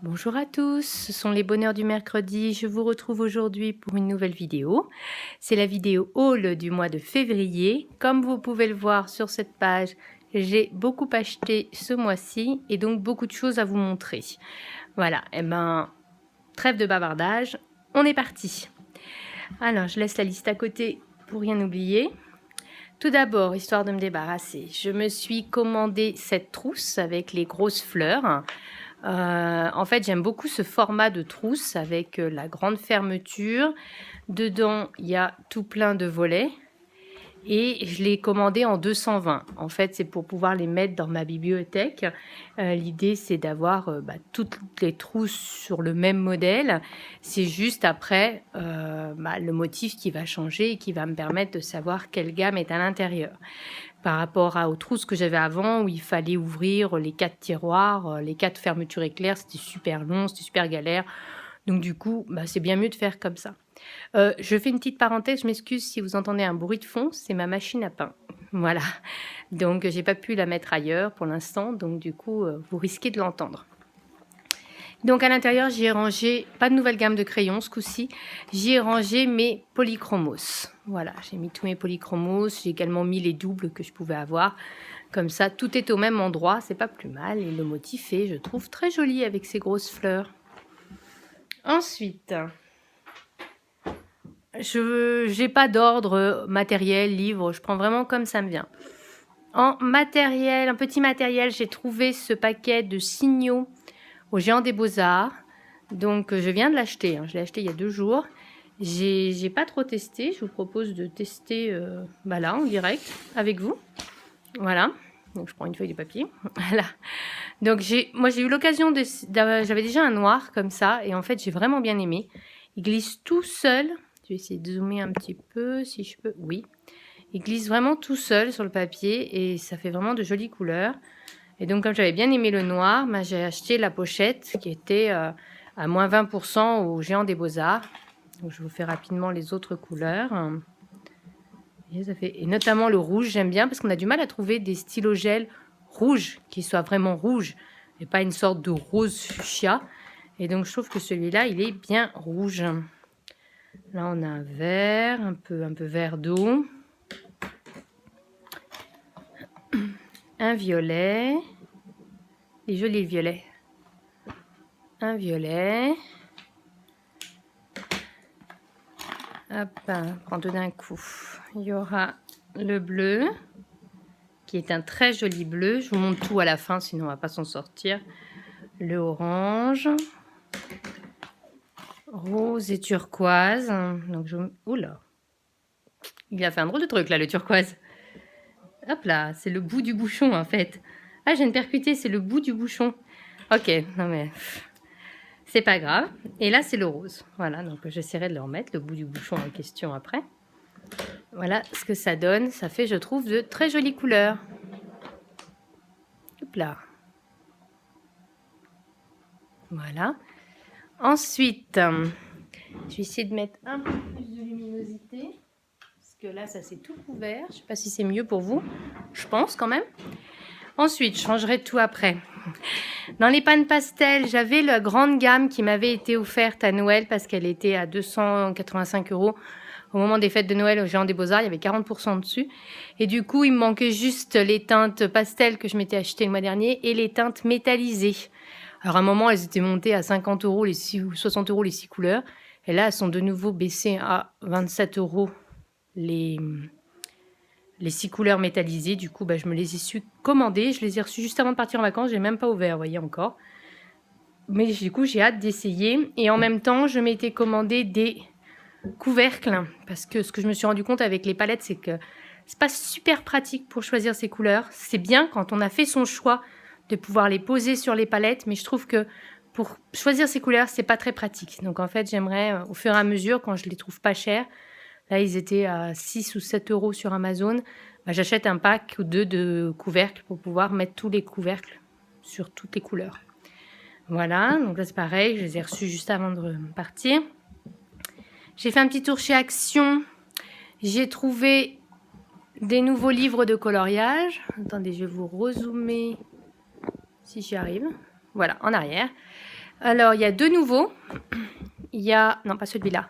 Bonjour à tous, ce sont les bonheurs du mercredi. Je vous retrouve aujourd'hui pour une nouvelle vidéo. C'est la vidéo haul du mois de février. Comme vous pouvez le voir sur cette page, j'ai beaucoup acheté ce mois-ci et donc beaucoup de choses à vous montrer. Voilà, et ben, trêve de bavardage, on est parti. Alors, je laisse la liste à côté pour rien oublier. Tout d'abord, histoire de me débarrasser, je me suis commandé cette trousse avec les grosses fleurs. En fait, j'aime beaucoup ce format de trousse avec la grande fermeture. Dedans, il y a tout plein de volets. Et je l'ai commandé en 220. En fait, c'est pour pouvoir les mettre dans ma bibliothèque. L'idée, c'est d'avoir toutes les trousses sur le même modèle. C'est juste après le motif qui va changer et qui va me permettre de savoir quelle gamme est à l'intérieur. Par rapport aux trousses que j'avais avant, où il fallait ouvrir les 4 tiroirs, les 4 fermetures éclairs, c'était super long, c'était super galère. Donc du coup, c'est bien mieux de faire comme ça. Je fais une petite parenthèse, je m'excuse si vous entendez un bruit de fond, c'est ma machine à pain. Voilà, donc j'ai pas pu la mettre ailleurs pour l'instant, donc du coup, vous risquez de l'entendre. Donc à l'intérieur, j'y ai rangé, pas de nouvelle gamme de crayons ce coup-ci, j'y ai rangé mes polychromos. Voilà, j'ai mis tous mes polychromos, j'ai également mis les doubles que je pouvais avoir. Comme ça, tout est au même endroit, c'est pas plus mal. Et le motif est, je trouve, très joli avec ces grosses fleurs. Ensuite, je n'ai pas d'ordre matériel, livre, je prends vraiment comme ça me vient. En matériel, un petit matériel, j'ai trouvé ce paquet de signaux au Géant des Beaux-Arts. Donc je viens de l'acheter, je l'ai acheté il y a 2 jours. J'ai pas trop testé, je vous propose de tester là en direct avec vous. Voilà, donc je prends une feuille de papier. Voilà. Donc moi j'ai eu l'occasion j'avais déjà un noir comme ça et en fait j'ai vraiment bien aimé. Il glisse tout seul. Je vais essayer de zoomer un petit peu si je peux. Oui, il glisse vraiment tout seul sur le papier et ça fait vraiment de jolies couleurs. Et donc comme j'avais bien aimé le noir, j'ai acheté la pochette qui était à moins 20% au Géant des Beaux-Arts. Donc je vous fais rapidement les autres couleurs. Et notamment le rouge, j'aime bien parce qu'on a du mal à trouver des stylos gel rouges qui soient vraiment rouges et pas une sorte de rose fuchsia. Et donc je trouve que celui-là, il est bien rouge. Là, on a un vert, un peu vert d'eau. Un violet. Il est joli le violet. Un violet. Hop, prends tout d'un coup. Il y aura le bleu, qui est un très joli bleu. Je vous montre tout à la fin, sinon on va pas s'en sortir. Le orange. Rose et turquoise. Donc oula. Il a fait un drôle de truc là, le turquoise. Hop là, c'est le bout du bouchon en fait. Ah, je viens de percuter, c'est le bout du bouchon. Ok, non mais c'est pas grave. Et là, c'est le rose. Voilà, donc j'essaierai de le remettre, le bout du bouchon en question après. Voilà ce que ça donne. Ça fait, je trouve, de très jolies couleurs. Hop là. Voilà. Ensuite, je vais essayer de mettre un peu plus de luminosité. Parce que là, ça c'est tout couvert. Je ne sais pas si c'est mieux pour vous. Je pense quand même. Ensuite, je changerai tout après. Dans les pannes pastel, j'avais la grande gamme qui m'avait été offerte à Noël parce qu'elle était à 285 €. Au moment des fêtes de Noël au Géant des Beaux-Arts, il y avait 40% dessus. Et du coup, il me manquait juste les teintes pastel que je m'étais acheté le mois dernier et les teintes métallisées. Alors à un moment, elles étaient montées à 50 € ou 60 € les 6 couleurs. Et là, elles sont de nouveau baissées à 27 € les 6 couleurs métallisées. Du coup, je me les ai su commander. Je les ai reçues juste avant de partir en vacances. Je n'ai même pas ouvert, vous voyez encore. Mais du coup, j'ai hâte d'essayer. Et en même temps, je m'étais commandé des couvercles. Parce que ce que je me suis rendu compte avec les palettes, c'est que c'est pas super pratique pour choisir ces couleurs. C'est bien quand on a fait son choix de pouvoir les poser sur les palettes. Mais je trouve que pour choisir ces couleurs, c'est pas très pratique. Donc en fait, j'aimerais, au fur et à mesure, quand je les trouve pas chers, là, ils étaient à 6 ou 7 € sur Amazon. J'achète un pack ou 2 de couvercles pour pouvoir mettre tous les couvercles sur toutes les couleurs. Voilà, donc là, c'est pareil. Je les ai reçus juste avant de partir. J'ai fait un petit tour chez Action. J'ai trouvé des nouveaux livres de coloriage. Attendez, je vais vous rezoomer si j'y arrive. Voilà, en arrière. Alors, il y a deux nouveaux. Il y a... Non, pas celui-là.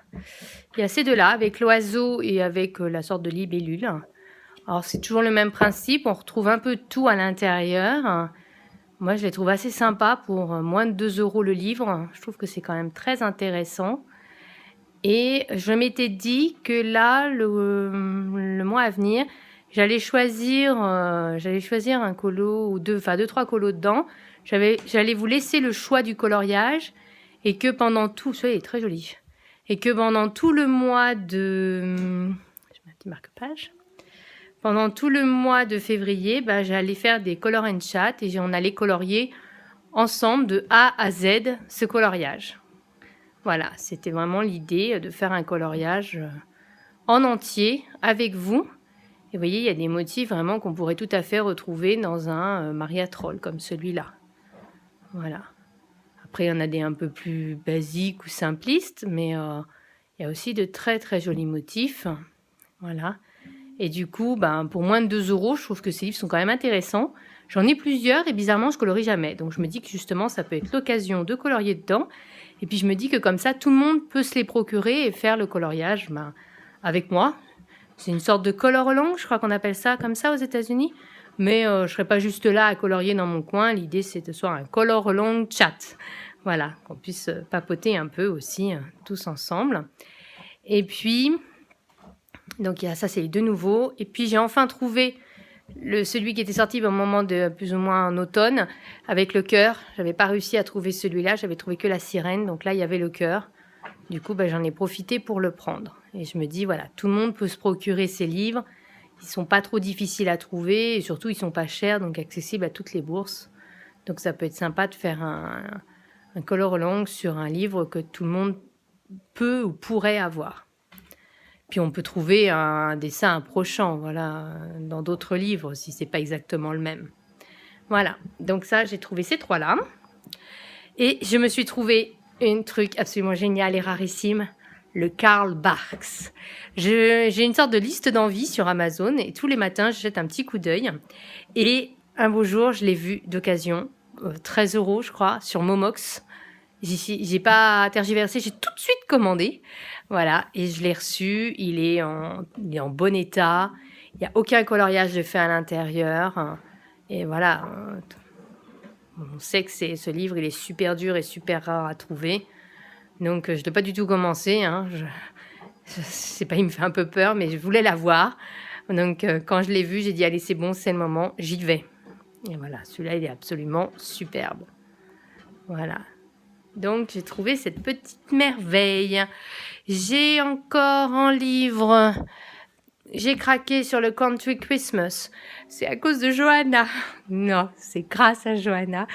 Il y a ces deux-là, avec l'oiseau et avec la sorte de libellule. Alors, c'est toujours le même principe. On retrouve un peu de tout à l'intérieur. Moi, je les trouve assez sympas pour moins de 2 € le livre. Je trouve que c'est quand même très intéressant. Et je m'étais dit que là, le mois à venir, j'allais choisir un colo ou deux, enfin 2-3 colos dedans. J'allais vous laisser le choix du coloriage et que pendant tout, ça est très joli, et que pendant tout le mois de, je mets un petit marque-page. Pendant tout le mois de février, j'allais faire des color and chat et on allait colorier ensemble de A à Z ce coloriage. Voilà, c'était vraiment l'idée de faire un coloriage en entier avec vous. Et vous voyez, il y a des motifs vraiment qu'on pourrait tout à fait retrouver dans un Maria Troll comme celui-là. Voilà. Après, il y en a des un peu plus basiques ou simplistes, mais il y a aussi de très très jolis motifs. Voilà. Et du coup, pour moins de 2 €, je trouve que ces livres sont quand même intéressants. J'en ai plusieurs et bizarrement, je colorie jamais. Donc, je me dis que justement, ça peut être l'occasion de colorier dedans. Et puis, je me dis que comme ça, tout le monde peut se les procurer et faire le coloriage avec moi. C'est une sorte de color along, je crois qu'on appelle ça comme ça aux États-Unis. Mais je ne serai pas juste là à colorier dans mon coin. L'idée, c'est de faire un color along chat. Voilà, qu'on puisse papoter un peu aussi, tous ensemble. Et puis... Donc ça, c'est les deux nouveaux. Et puis j'ai enfin trouvé celui qui était sorti au moment de plus ou moins en automne, avec le cœur. J'avais pas réussi à trouver celui-là, j'avais trouvé que la sirène. Donc là, il y avait le cœur. Du coup, j'en ai profité pour le prendre. Et je me dis, voilà, tout le monde peut se procurer ces livres. Ils sont pas trop difficiles à trouver et surtout, ils sont pas chers, donc accessibles à toutes les bourses. Donc ça peut être sympa de faire un color long sur un livre que tout le monde peut ou pourrait avoir. Puis on peut trouver un dessin approchant, voilà, dans d'autres livres, si c'est pas exactement le même. Voilà, donc ça, j'ai trouvé ces trois-là. Et je me suis trouvé un truc absolument génial et rarissime, le Karl Barks. J'ai une sorte de liste d'envie sur Amazon et tous les matins, je jette un petit coup d'œil. Et un beau jour, je l'ai vu d'occasion, 13 € je crois, sur Momox. J'ai pas tergiversé, j'ai tout de suite commandé. Voilà, et je l'ai reçu, il est en bon état, il n'y a aucun coloriage de fait à l'intérieur. Et voilà, on sait que ce livre, il est super dur et super rare à trouver. Donc, je ne l'ai pas du tout commencé. Je sais pas, il me fait un peu peur, mais je voulais l'avoir. Donc, quand je l'ai vu, j'ai dit, allez, c'est bon, c'est le moment, j'y vais. Et voilà, celui-là, il est absolument superbe. Voilà. Donc, j'ai trouvé cette petite merveille. J'ai encore un livre. J'ai craqué sur le Country Christmas. C'est à cause de Johanna. Non, c'est grâce à Johanna.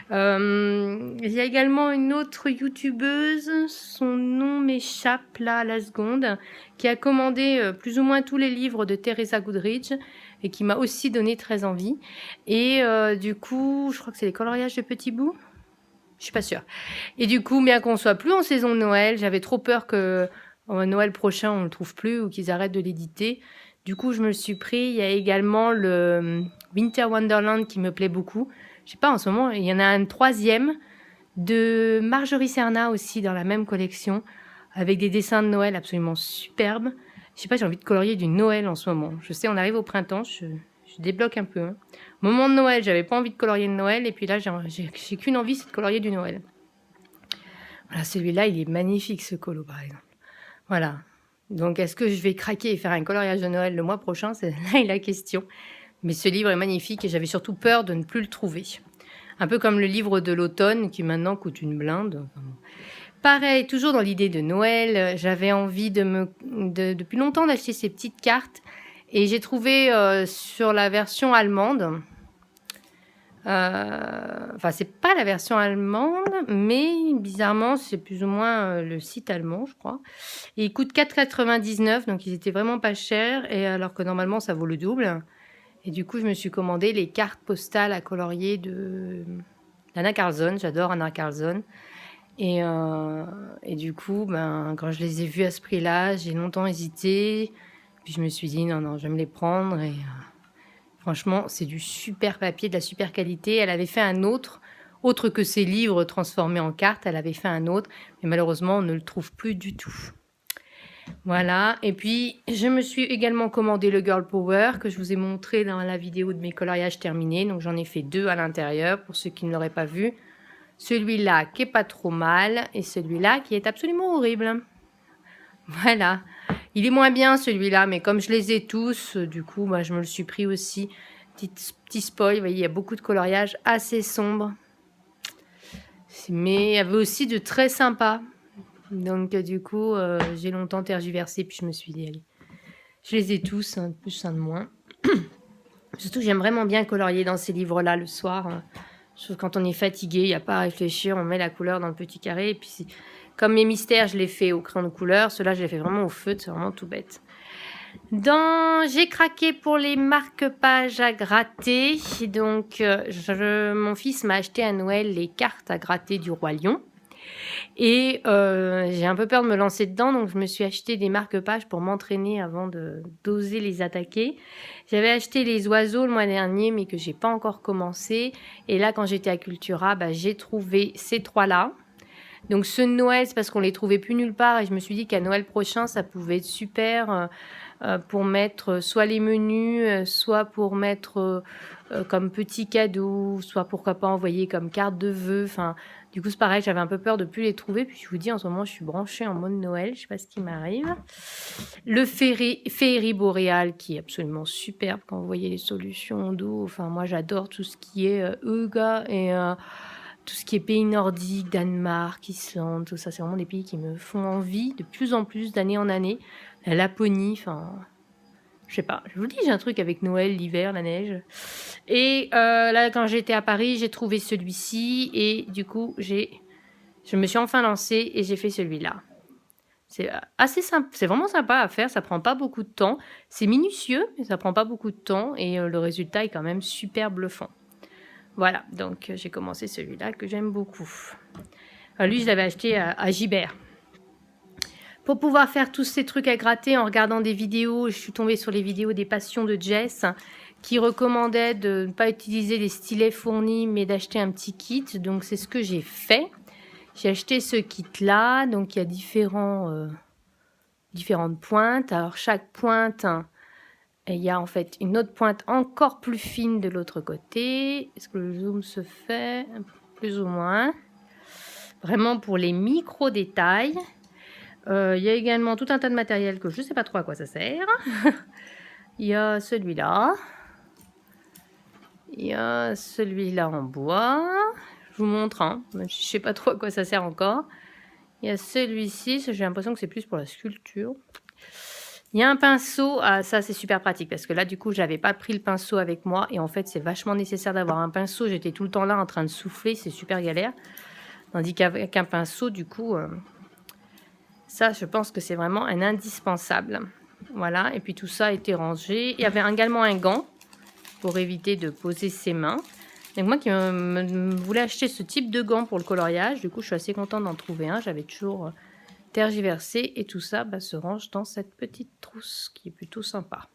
Il y a également une autre youtubeuse, son nom m'échappe là à la seconde, qui a commandé plus ou moins tous les livres de Teresa Goodrich et qui m'a aussi donné très envie. Et du coup, je crois que c'est les coloriages de petits bouts. Je suis pas sûre. Et du coup, bien qu'on soit plus en saison de Noël, j'avais trop peur que Noël prochain, on ne le trouve plus ou qu'ils arrêtent de l'éditer. Du coup, je me le suis pris. Il y a également le Winter Wonderland qui me plaît beaucoup. Je sais pas, en ce moment, il y en a un troisième de Marjorie Serna aussi dans la même collection avec des dessins de Noël absolument superbes. Je sais pas, j'ai envie de colorier du Noël en ce moment. Je sais, on arrive au printemps, je débloque un peu. Au moment de Noël, j'avais pas envie de colorier de Noël et puis là, j'ai qu'une envie, c'est de colorier du Noël. Voilà, celui-là, il est magnifique, ce colo, par exemple. Voilà. Donc, est-ce que je vais craquer et faire un coloriage de Noël le mois prochain? C'est là la question. Mais ce livre est magnifique et j'avais surtout peur de ne plus le trouver. Un peu comme le livre de l'automne qui maintenant coûte une blinde. Pareil, toujours dans l'idée de Noël, j'avais envie depuis longtemps d'acheter ces petites cartes et j'ai trouvé sur la version allemande. Enfin, c'est pas la version allemande, mais bizarrement, c'est plus ou moins le site allemand, je crois. Et il coûte 4,99 €, donc ils étaient vraiment pas chers, et alors que normalement, ça vaut le double. Et du coup, je me suis commandé les cartes postales à colorier d'Anna Karlsson. J'adore Anna Karlsson. Et du coup, quand je les ai vus à ce prix-là, j'ai longtemps hésité. Puis je me suis dit, non, je vais me les prendre. Et franchement, c'est du super papier, de la super qualité. Elle avait fait un autre autre que ses livres transformés en cartes. Elle avait fait un autre, mais malheureusement, on ne le trouve plus du tout. Voilà, et puis je me suis également commandé le Girl Power que je vous ai montré dans la vidéo de mes coloriages terminés. Donc j'en ai fait 2 à l'intérieur pour ceux qui ne l'auraient pas vu. Celui-là qui est pas trop mal et celui-là qui est absolument horrible. Voilà, il est moins bien celui-là, mais comme je les ai tous, du coup bah, je me le suis pris aussi. Petit spoil, vous voyez, il y a beaucoup de coloriages assez sombres. Mais il y avait aussi de très sympas. Donc du coup, j'ai longtemps tergiversé, puis je me suis dit, allez, je les ai tous, un de plus, un de moins. Surtout, j'aime vraiment bien colorier dans ces livres-là le soir. Je trouve que quand on est fatigué, il n'y a pas à réfléchir, on met la couleur dans le petit carré. Et puis, comme mes mystères, je les fais au crayon de couleur. Ceux-là, je les fais vraiment au feutre, c'est vraiment tout bête. J'ai craqué pour les marque-pages à gratter. Donc, mon fils m'a acheté à Noël les cartes à gratter du Roi Lion. Et j'ai un peu peur de me lancer dedans, donc je me suis acheté des marque-pages pour m'entraîner avant d'oser les attaquer. J'avais acheté les oiseaux le mois dernier, mais que j'ai pas encore commencé. Et là, quand j'étais à Cultura, bah, j'ai trouvé ces 3-là. Donc ceux de Noël, c'est parce qu'on les trouvait plus nulle part. Et je me suis dit qu'à Noël prochain, ça pouvait être super pour mettre soit les menus, soit pour mettre comme petit cadeau, soit pourquoi pas envoyer comme carte de vœux. Enfin, du coup, c'est pareil, j'avais un peu peur de plus les trouver. Puis je vous dis, en ce moment, je suis branchée en mode Noël. Je sais pas ce qui m'arrive. Le féerie boréal qui est absolument superbe quand vous voyez les solutions d'eau. Enfin, moi, j'adore tout ce qui est Uga et tout ce qui est pays nordiques, Danemark, Islande, tout ça. C'est vraiment des pays qui me font envie de plus en plus, d'année en année. La Laponie, enfin... Je sais pas, je vous dis, j'ai un truc avec Noël, l'hiver, la neige. Et là, quand j'étais à Paris, j'ai trouvé celui-ci. Et du coup, je me suis enfin lancée et j'ai fait celui-là. C'est assez simple, c'est vraiment sympa à faire, ça prend pas beaucoup de temps. C'est minutieux, mais ça prend pas beaucoup de temps. Et le résultat est quand même super bluffant. Voilà, donc j'ai commencé celui-là que j'aime beaucoup. Lui, je l'avais acheté à Gibert. Pour pouvoir faire tous ces trucs à gratter en regardant des vidéos, je suis tombée sur les vidéos des passions de Jess qui recommandait de ne pas utiliser les stylets fournis mais d'acheter un petit kit. Donc c'est ce que j'ai fait. J'ai acheté ce kit-là. Donc il y a différentes pointes. Alors chaque pointe, il y a en fait une autre pointe encore plus fine de l'autre côté. Est-ce que le zoom se fait? Plus ou moins. Vraiment pour les micro-détails. Il y a également tout un tas de matériel que je ne sais pas trop à quoi ça sert. Il y a celui-là. Il y a celui-là en bois. Je vous montre, hein. Je ne sais pas trop à quoi ça sert encore. Il y a celui-ci. J'ai l'impression que c'est plus pour la sculpture. Il y a un pinceau. Ah, ça, c'est super pratique parce que là, du coup, je n'avais pas pris le pinceau avec moi. Et en fait, c'est vachement nécessaire d'avoir un pinceau. J'étais tout le temps là en train de souffler. C'est super galère. Tandis qu'avec un pinceau, du coup... ça, je pense que c'est vraiment un indispensable. Voilà, et puis tout ça a été rangé. Il y avait également un gant pour éviter de poser ses mains. Donc moi qui voulais acheter ce type de gant pour le coloriage, du coup je suis assez contente d'en trouver un. J'avais toujours tergiversé et tout ça se range dans cette petite trousse qui est plutôt sympa.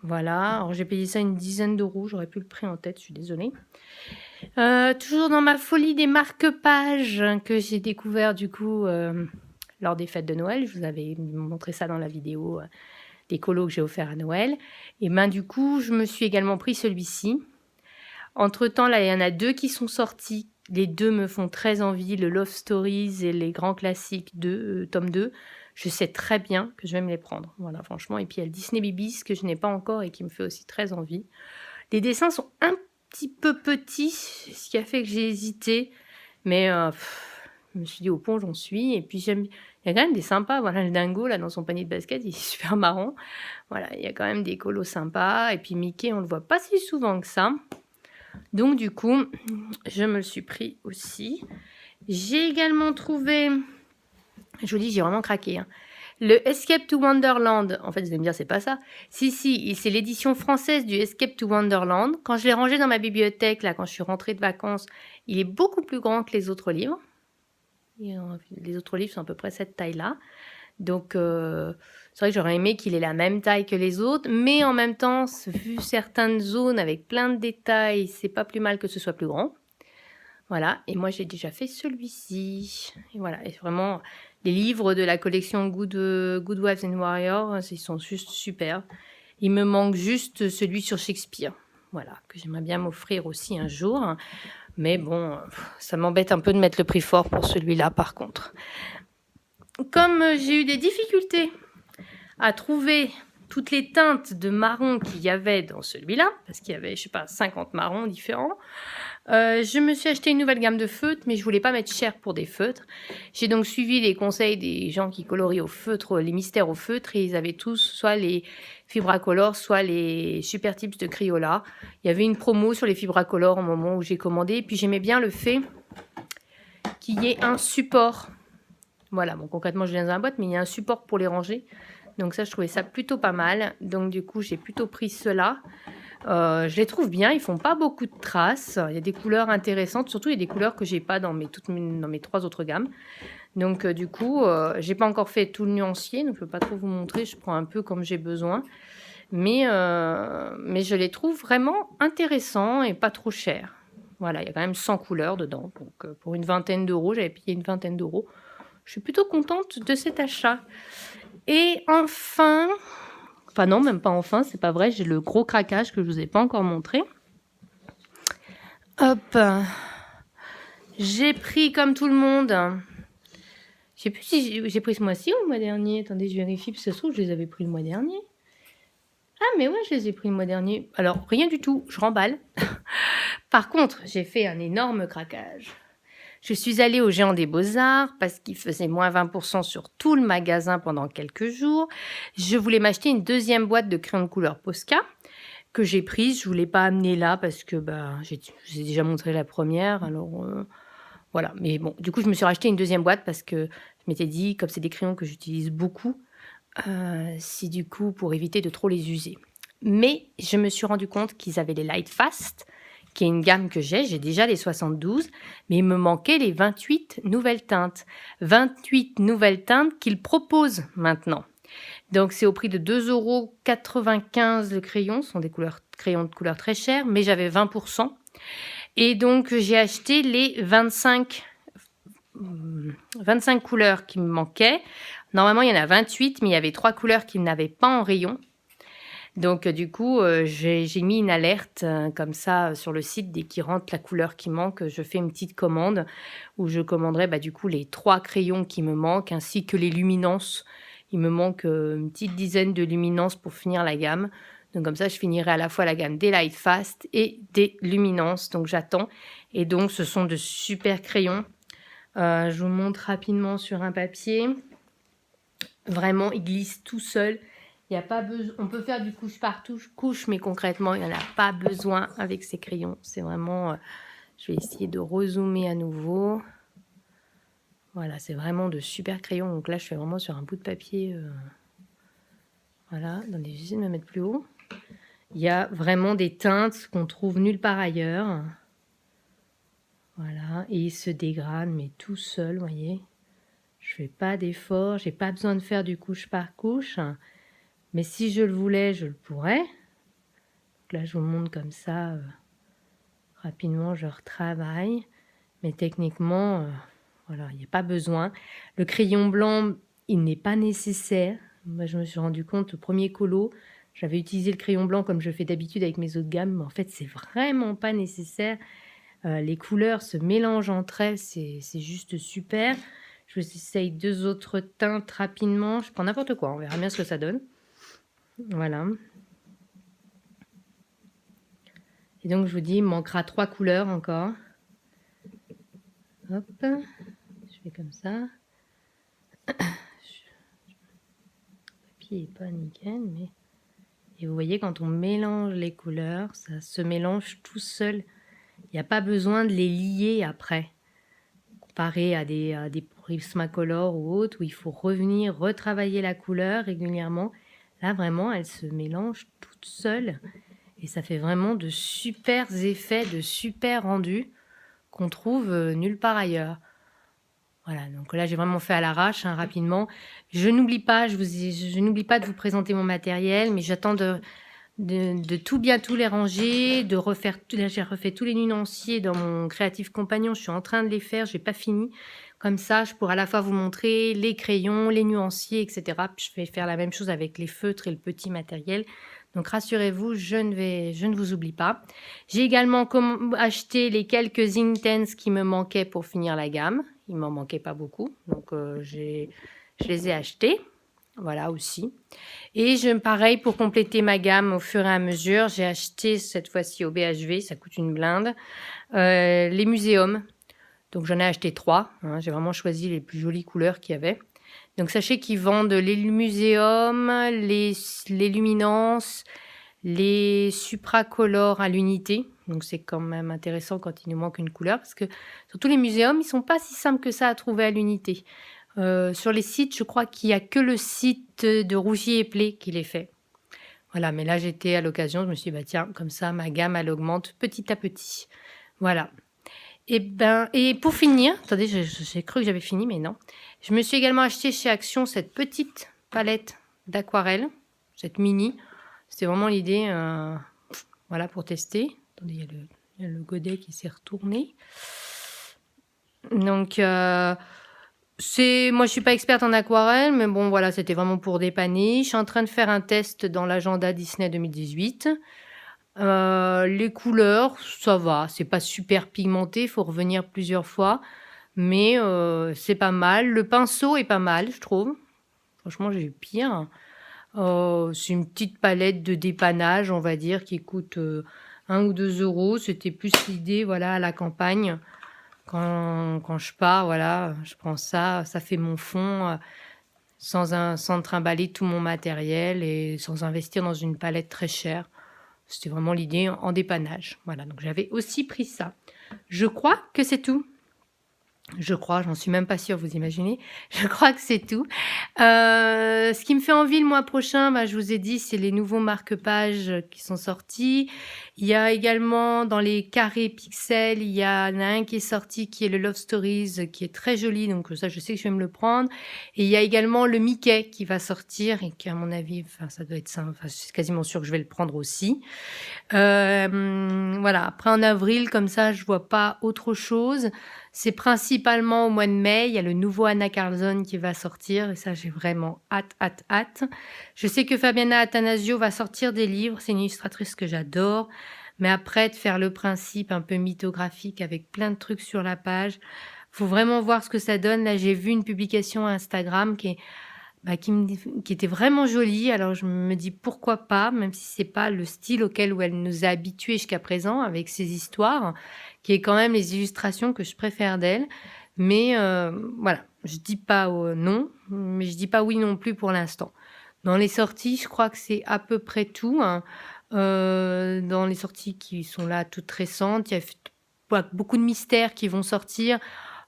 Voilà, alors j'ai payé ça une dizaine d'euros, j'aurais plus le prix en tête, je suis désolée. Toujours dans ma folie des marque-pages que j'ai découvert du coup... lors des fêtes de Noël, je vous avais montré ça dans la vidéo des colos que j'ai offert à Noël. Et ben du coup, je me suis également pris celui-ci. Entre-temps, là, il y en a 2 qui sont sortis. Les 2 me font très envie, le Love Stories et les grands classiques de tome 2. Je sais très bien que je vais me les prendre. Voilà, franchement. Et puis, il y a le Disney Babies que je n'ai pas encore et qui me fait aussi très envie. Les dessins sont un petit peu petits, ce qui a fait que j'ai hésité. Mais je me suis dit, au pont, j'en suis. Et puis, il y a quand même des sympas. Voilà, le dingo, là, dans son panier de basket, il est super marrant. Voilà, il y a quand même des colos sympas. Et puis, Mickey, on le voit pas si souvent que ça. Donc, du coup, je me le suis pris aussi. J'ai également trouvé... Je vous dis, j'ai vraiment craqué. Hein. Le Escape to Wonderland. En fait, vous allez me dire, c'est pas ça. Si, c'est l'édition française du Escape to Wonderland. Quand je l'ai rangé dans ma bibliothèque, là, quand je suis rentrée de vacances, il est beaucoup plus grand que les autres livres. Les autres livres sont à peu près cette taille-là. Donc, c'est vrai que j'aurais aimé qu'il ait la même taille que les autres. Mais en même temps, vu certaines zones avec plein de détails, c'est pas plus mal que ce soit plus grand. Voilà, et moi j'ai déjà fait celui-ci. Et voilà, et vraiment, les livres de la collection Good Wives and Warriors, ils sont juste super. Il me manque juste celui sur Shakespeare. Voilà, que j'aimerais bien m'offrir aussi un jour. Mais bon, ça m'embête un peu de mettre le prix fort pour celui-là par contre. Comme j'ai eu des difficultés à trouver toutes les teintes de marron qu'il y avait dans celui-là, parce qu'il y avait, je sais pas, 50 marrons différents, je me suis acheté une nouvelle gamme de feutres, mais je voulais pas mettre cher pour des feutres. J'ai donc suivi les conseils des gens qui colorient au feutre, les mystères au feutre, et ils avaient tous soit les Fibracolor, soit les Super Tips de Crayola. Il y avait une promo sur les Fibracolor au moment où j'ai commandé, et puis j'aimais bien le fait qu'il y ait un support. Voilà, bon concrètement je l'ai dans un boîte, mais il y a un support pour les ranger. Donc ça, je trouvais ça plutôt pas mal. Donc du coup, j'ai plutôt pris ceux-là. Je les trouve bien, ils font pas beaucoup de traces. Il y a des couleurs intéressantes, surtout il y a des couleurs que j'ai pas dans mes 3 autres gammes. Donc du coup, j'ai pas encore fait tout le nuancier, donc je peux pas trop vous montrer. Je prends un peu comme j'ai besoin, mais je les trouve vraiment intéressants et pas trop chers. Voilà, il y a quand même 100 couleurs dedans, donc pour une vingtaine d'euros, j'avais payé une vingtaine d'euros. Je suis plutôt contente de cet achat. Et enfin, enfin non, même pas enfin, c'est pas vrai, j'ai le gros craquage que je vous ai pas encore montré. Hop, j'ai pris comme tout le monde. Je sais plus si j'ai pris ce mois-ci ou le mois dernier. Attendez, je vérifie, parce que ça se trouve, je les avais pris le mois dernier. Ah, mais ouais, je les ai pris le mois dernier. Alors, rien du tout, je remballe. Par contre, j'ai fait un énorme craquage. Je suis allée au Géant des Beaux-Arts parce qu'il faisait moins 20% sur tout le magasin pendant quelques jours. Je voulais m'acheter une deuxième boîte de crayons de couleur Posca que j'ai prise. Je ne voulais pas amener là parce que je vous ai déjà montré la première. Alors voilà, mais bon, du coup, je me suis racheté une deuxième boîte parce que je m'étais dit, comme c'est des crayons que j'utilise beaucoup, c'est du coup pour éviter de trop les user. Mais je me suis rendu compte qu'ils avaient les Light Fast, qui est une gamme que j'ai déjà les 72, mais il me manquait les 28 nouvelles teintes. 28 nouvelles teintes qu'ils proposent maintenant. Donc c'est au prix de 2,95 € le crayon, ce sont des crayons de couleur très chers, mais j'avais 20%. Et donc j'ai acheté les 25 couleurs qui me manquaient. Normalement il y en a 28, mais il y avait 3 couleurs qui n'avaient pas en rayon. Donc du coup, j'ai mis une alerte comme ça sur le site. Dès qu'il rentre la couleur qui manque, je fais une petite commande où je commanderai du coup les 3 crayons qui me manquent ainsi que les luminances. Il me manque une petite dizaine de luminances pour finir la gamme. Donc comme ça, je finirai à la fois la gamme des Light Fast et des luminances. Donc j'attends. Et donc ce sont de super crayons. Je vous montre rapidement sur un papier. Vraiment, ils glissent tout seuls. Il y a pas besoin. On peut faire du couche par couche, mais concrètement, il n'y en a pas besoin avec ces crayons. C'est vraiment. Je vais essayer de rezoomer à nouveau. Voilà, c'est vraiment de super crayons. Donc là, je fais vraiment sur un bout de papier. Voilà, attendez, j'essaie de me mettre plus haut. Il y a vraiment des teintes qu'on trouve nulle part ailleurs. Voilà, et ils se dégradent, mais tout seul, vous voyez. Je fais pas d'effort, j'ai pas besoin de faire du couche par couche. Mais si je le voulais, je le pourrais. Donc là, je vous montre comme ça. Rapidement, je retravaille. Mais techniquement, voilà, il n'y a pas besoin. Le crayon blanc, il n'est pas nécessaire. Moi, je me suis rendu compte au premier colo, j'avais utilisé le crayon blanc comme je fais d'habitude avec mes autres gammes. Mais en fait, c'est vraiment pas nécessaire. Les couleurs se mélangent entre elles. C'est juste super. Je vous essaye 2 autres teintes rapidement. Je prends n'importe quoi. On verra bien ce que ça donne. Voilà. Et donc, je vous dis, il me manquera 3 couleurs encore. Hop. Je fais comme ça. Le papier n'est pas nickel, mais... Et vous voyez, quand on mélange les couleurs, ça se mélange tout seul. Il n'y a pas besoin de les lier après. Comparé à des Prismacolor ou autres, où il faut revenir, retravailler la couleur régulièrement. Là, vraiment, elle se mélange toute seule. Et ça fait vraiment de super effets, de super rendus qu'on trouve nulle part ailleurs. Voilà, donc là, j'ai vraiment fait à l'arrache, rapidement. Je n'oublie pas, je n'oublie pas de vous présenter mon matériel, mais j'attends de de tout bien tout les ranger, de refaire, là j'ai refait tous les nuanciers dans mon Creative Compagnon, je suis en train de les faire, je n'ai pas fini. Comme ça, je pourrai à la fois vous montrer les crayons, les nuanciers, etc. Puis je vais faire la même chose avec les feutres et le petit matériel. Donc rassurez-vous, je ne vous oublie pas. J'ai également acheté les quelques Intense qui me manquaient pour finir la gamme. Il m'en manquait pas beaucoup, donc je les ai achetés. Voilà aussi. Et pareil, pour compléter ma gamme au fur et à mesure, j'ai acheté cette fois-ci au BHV, ça coûte une blinde, les muséums. Donc j'en ai acheté 3, hein, j'ai vraiment choisi les plus jolies couleurs qu'il y avait. Donc sachez qu'ils vendent les muséums, les luminances, les supracolores à l'unité. Donc c'est quand même intéressant quand il nous manque une couleur, parce que surtout les muséums, ils sont pas si simples que ça à trouver à l'unité. Sur les sites, je crois qu'il n'y a que le site de Rougier et Play qui les fait. Voilà, mais là j'étais à l'occasion, je me suis dit, bah tiens, comme ça ma gamme elle augmente petit à petit. Voilà. Et pour finir, attendez, j'ai cru que j'avais fini, mais non. Je me suis également acheté chez Action cette petite palette d'aquarelle, cette mini. C'était vraiment l'idée, voilà, pour tester. Attendez, il y a le godet qui s'est retourné. Donc, moi je suis pas experte en aquarelle, mais bon, voilà, c'était vraiment pour dépanner. Je suis en train de faire un test dans l'agenda Disney 2018. Les couleurs, ça va, c'est pas super pigmenté, il faut revenir plusieurs fois, mais c'est pas mal. Le pinceau est pas mal, je trouve. Franchement, j'ai eu pire. C'est une petite palette de dépannage, on va dire, qui coûte 1 ou 2 euros. C'était plus l'idée, voilà, à la campagne. Quand je pars, voilà, je prends ça, ça fait mon fond, sans trimballer tout mon matériel et sans investir dans une palette très chère. C'était vraiment l'idée en dépannage. Voilà, donc j'avais aussi pris ça. Je crois que c'est tout. Je crois, j'en suis même pas sûre, vous imaginez. Je crois que c'est tout. Ce qui me fait envie le mois prochain, bah, je vous ai dit, c'est les nouveaux marque-pages qui sont sortis. Il y a également dans les carrés pixels, il y en a un qui est sorti qui est le Love Stories, qui est très joli. Donc ça, je sais que je vais me le prendre. Et il y a également le Mickey qui va sortir et qui, à mon avis, enfin, ça doit être ça. Enfin, je suis quasiment sûre que je vais le prendre aussi. Voilà. Après, en avril, comme ça, je vois pas autre chose. C'est principalement au mois de mai, il y a le nouveau Anna Carlson qui va sortir et ça j'ai vraiment hâte. Je sais que Fabiana Attanasio va sortir des livres, c'est une illustratrice que j'adore, mais après de faire le principe un peu mythographique avec plein de trucs sur la page, faut vraiment voir ce que ça donne. Là j'ai vu une publication Instagram qui était vraiment jolie, alors je me dis pourquoi pas, même si c'est pas le style auquel où elle nous a habitués jusqu'à présent avec ses histoires, qui est quand même les illustrations que je préfère d'elle. Mais voilà, je dis pas non, mais je dis pas oui non plus pour l'instant. Dans les sorties, je crois que c'est à peu près tout, hein. Dans les sorties qui sont là toutes récentes, il y a beaucoup de mystères qui vont sortir.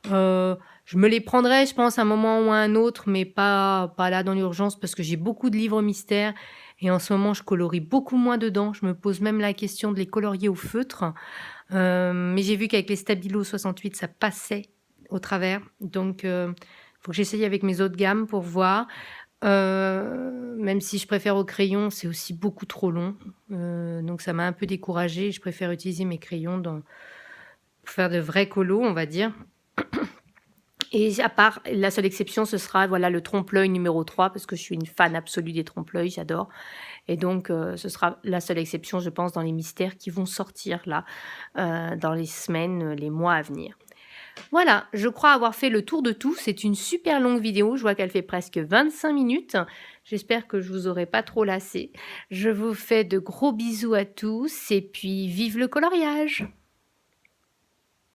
Je me les prendrai, je pense, à un moment ou à un autre, mais pas là dans l'urgence parce que j'ai beaucoup de livres mystères et en ce moment, je colorie beaucoup moins dedans. Je me pose même la question de les colorier au feutre. Mais j'ai vu qu'avec les Stabilo 68, ça passait au travers. Donc, faut que j'essaye avec mes autres gammes pour voir. Même si je préfère au crayon, c'est aussi beaucoup trop long. Donc, ça m'a un peu découragée. Je préfère utiliser mes crayons pour faire de vrais colos, on va dire. Et à part, la seule exception, ce sera voilà, le trompe-l'œil numéro 3, parce que je suis une fan absolue des trompe-l'œil, j'adore. Et donc, ce sera la seule exception, je pense, dans les mystères qui vont sortir là, dans les semaines, les mois à venir. Voilà, je crois avoir fait le tour de tout. C'est une super longue vidéo, je vois qu'elle fait presque 25 minutes. J'espère que je vous aurai pas trop lassé. Je vous fais de gros bisous à tous et puis vive le coloriage!